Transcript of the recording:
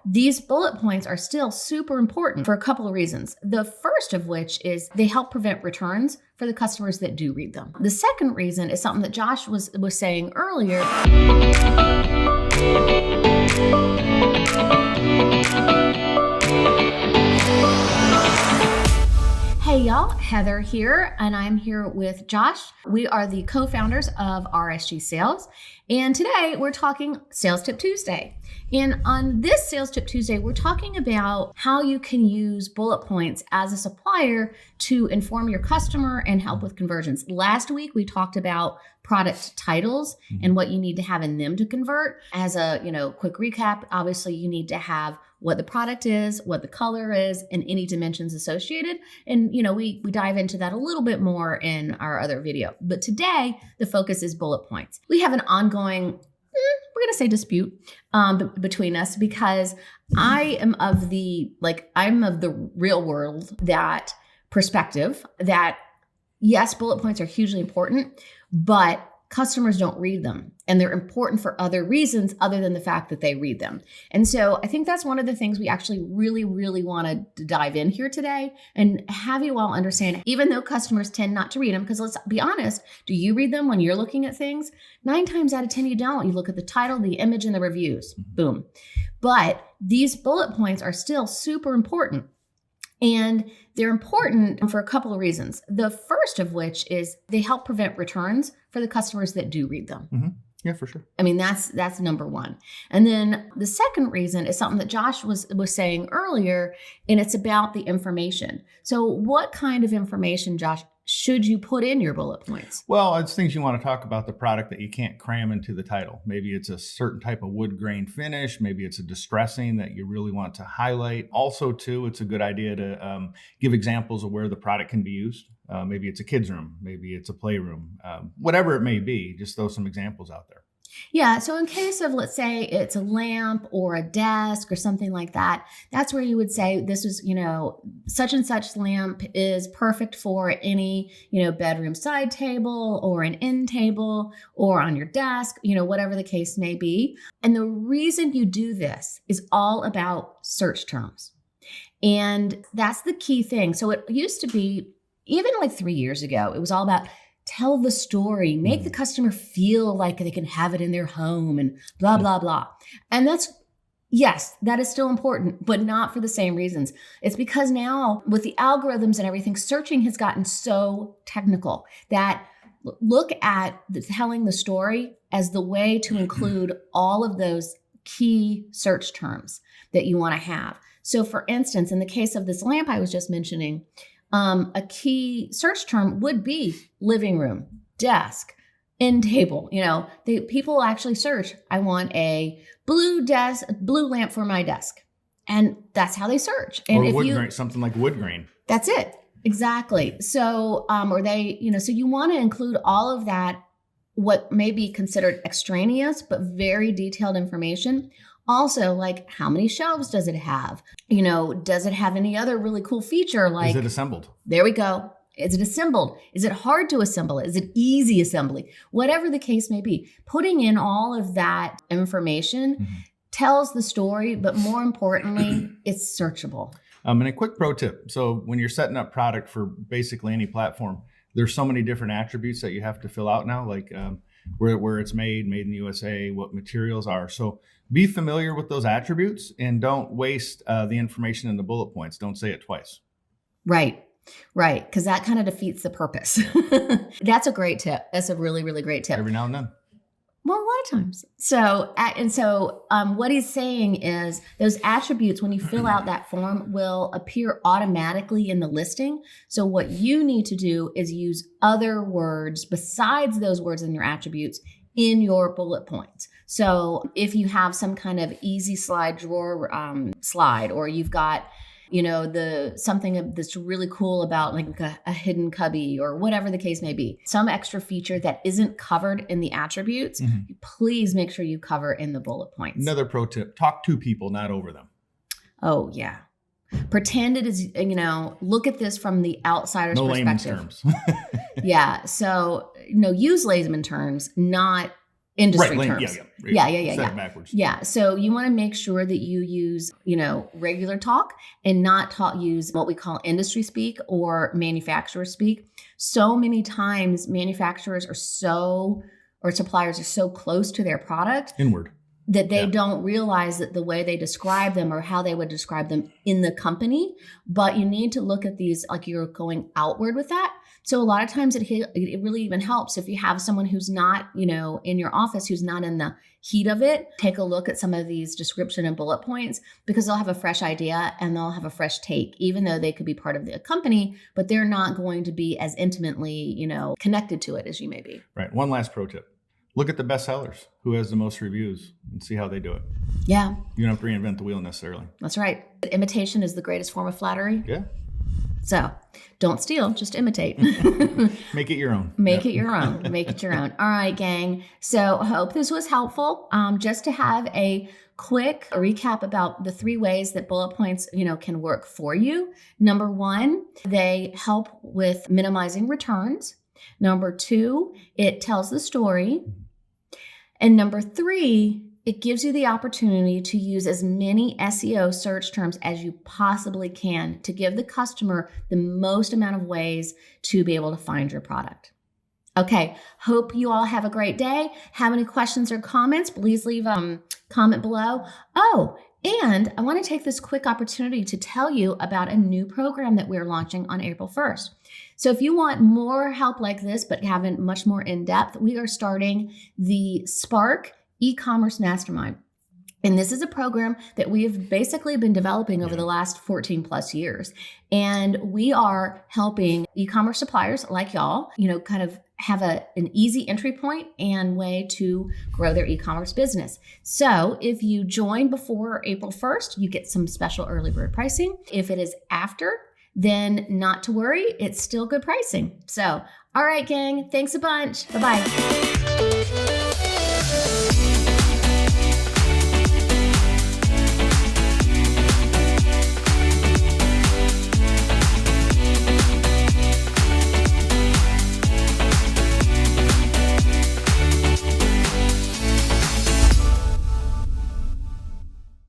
these bullet points are still super important for a couple of reasons. The first of which is they help prevent returns for the customers that do read them. The second reason is something that Josh was saying earlier. Hey y'all, Heather here, and I'm here with Josh. We are the co-founders of RSG Sales, and today we're talking Sales Tip Tuesday. And on this Sales Tip Tuesday, we're talking about how you can use bullet points as a supplier to inform your customer and help with conversions. Last week, we talked about product titles and what you need to have in them to convert. As a quick recap, obviously you need to have what the product is, what the color is, and any dimensions associated. And we dive into that a little bit more in our other video. But today, the focus is bullet points. We have an ongoing, we're gonna say dispute between us because I am of the real world that perspective that yes, bullet points are hugely important, but customers don't read them. And they're important for other reasons other than the fact that they read them. And so I think that's one of the things we actually really, really want to dive in here today and have you all understand, even though customers tend not to read them, because let's be honest, do you read them when you're looking at things? 9 times out of 10, you don't. You look at the title, the image, and the reviews. Boom. But these bullet points are still super important. And they're important for a couple of reasons. The first of which is they help prevent returns for the customers that do read them. Mm-hmm. Yeah, for sure. I mean, that's number one. And then the second reason is something that Josh was saying earlier, and it's about the information. So what kind of information, Josh, should you put in your bullet points? Well, it's things you want to talk about the product that you can't cram into the title. Maybe it's a certain type of wood grain finish. Maybe it's a distressing that you really want to highlight. Also, too, it's a good idea to give examples of where the product can be used. Maybe it's a kid's room. Maybe it's a playroom. Whatever it may be, just throw some examples out there. Yeah. So in case of, let's say it's a lamp or a desk or something like that, that's where you would say this is, such and such lamp is perfect for any, bedroom side table or an end table or on your desk, whatever the case may be. And the reason you do this is all about search terms. And that's the key thing. So it used to be, even like 3 years ago, it was all about tell the story, make the customer feel like they can have it in their home and blah, blah, blah. And yes, that is still important, but not for the same reasons. It's because now with the algorithms and everything, searching has gotten so technical that look at telling the story as the way to include all of those key search terms that you want to have. So for instance, in the case of this lamp I was just mentioning, a key search term would be living room, desk, end table. People actually search, I want a blue lamp for my desk. And that's how they search. And or wood grain, something like wood grain. That's it. Exactly. So, so you want to include all of that, what may be considered extraneous, but very detailed information. Also, like how many shelves does it have? Does it have any other really cool feature? Like, is it assembled? There we go. Is it assembled? Is it hard to assemble? Is it easy assembly? Whatever the case may be, putting in all of that information tells the story, but more importantly, it's searchable. And a quick pro tip. So when you're setting up product for basically any platform, there's so many different attributes that you have to fill out now, like where it's made in the USA, what materials are. So be familiar with those attributes and don't waste the information in the bullet points. Don't say it twice. Right. Because that kind of defeats the purpose. That's a great tip. That's a really, really great tip. Every now and then. Well, a lot of times. So what he's saying is those attributes, when you fill out that form, will appear automatically in the listing. So what you need to do is use other words besides those words in your attributes in your bullet points. So if you have some kind of easy slide drawer slide, or you've got something that's really cool about like a hidden cubby or whatever the case may be, some extra feature that isn't covered in the attributes, please make sure you cover in the bullet points. Another pro tip, talk to people, not over them. Oh, yeah. Pretend it is, look at this from the outsider's perspective. No layman's terms. Yeah. So, use layman terms, not industry Right. terms. Yeah. Said it backwards. Yeah. So you want to make sure that you use, regular talk and not use what we call industry speak or manufacturer speak. So many times manufacturers or suppliers are so close to their product Inward. that they don't realize that the way they describe them or how they would describe them in the company. But you need to look at these like you're going outward with that. So a lot of times it really even helps if you have someone who's not, in your office, who's not in the heat of it. Take a look at some of these description and bullet points because they'll have a fresh idea and they'll have a fresh take, even though they could be part of the company, but they're not going to be as intimately, connected to it as you may be. Right. One last pro tip. Look at the best sellers, who has the most reviews, and see how they do it. Yeah. You don't have to reinvent the wheel necessarily. That's right. Imitation is the greatest form of flattery. Yeah. So don't steal, just imitate. Make it your own. Make it your own. Make it your own. All right, gang. So I hope this was helpful. Just to have a quick recap about the 3 ways that bullet points, can work for you. Number 1, they help with minimizing returns. Number 2, it tells the story. And number 3, it gives you the opportunity to use as many SEO search terms as you possibly can to give the customer the most amount of ways to be able to find your product. Okay, hope you all have a great day. Have any questions or comments, please leave a comment below. Oh, and I want to take this quick opportunity to tell you about a new program that we're launching on April 1st. So if you want more help like this, but have it much more in depth, we are starting the Spark e-commerce mastermind. And this is a program that we have basically been developing over the last 14 plus years. And we are helping e-commerce suppliers like y'all, kind of have an easy entry point and way to grow their e-commerce business. So if you join before April 1st, you get some special early bird pricing. If it is after, then not to worry, it's still good pricing. So, all right, gang, thanks a bunch. Bye-bye.